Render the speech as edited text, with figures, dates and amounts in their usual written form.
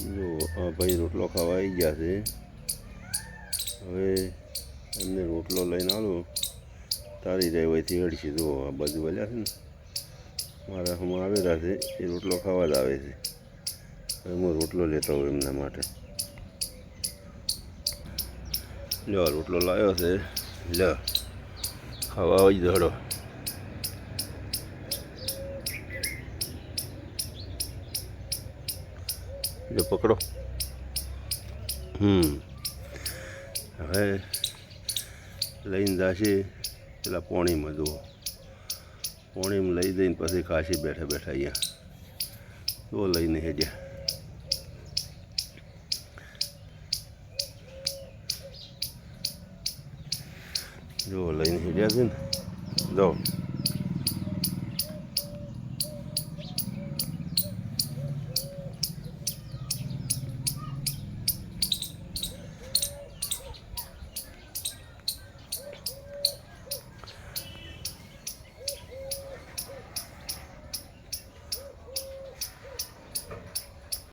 જો આ ભાઈ રોટલો ખાવા આવી ગયા છે. હવે એમને રોટલો લઈને આવું તારી જાય હોયથી અડશે. જુઓ આ બાજુ વળ્યા છે ને મારા હમ આવેલા છે એ રોટલો ખાવા જ આવે છે. હવે હું રોટલો લેતો હોઉં એમના માટે. લ્યો રોટલો લાવ્યો છે, લ્યો ખાવા આવી દોડો. લ્યો પકડો. હવે લઈને જશે પેલા પોણીમાં. જુઓ પોણીમાં લઈ જઈને પછી ખાસી બેઠા બેઠા અહીંયા તો લઈને હેડ્યા. જો લઈને હેડ્યા છે ને, જો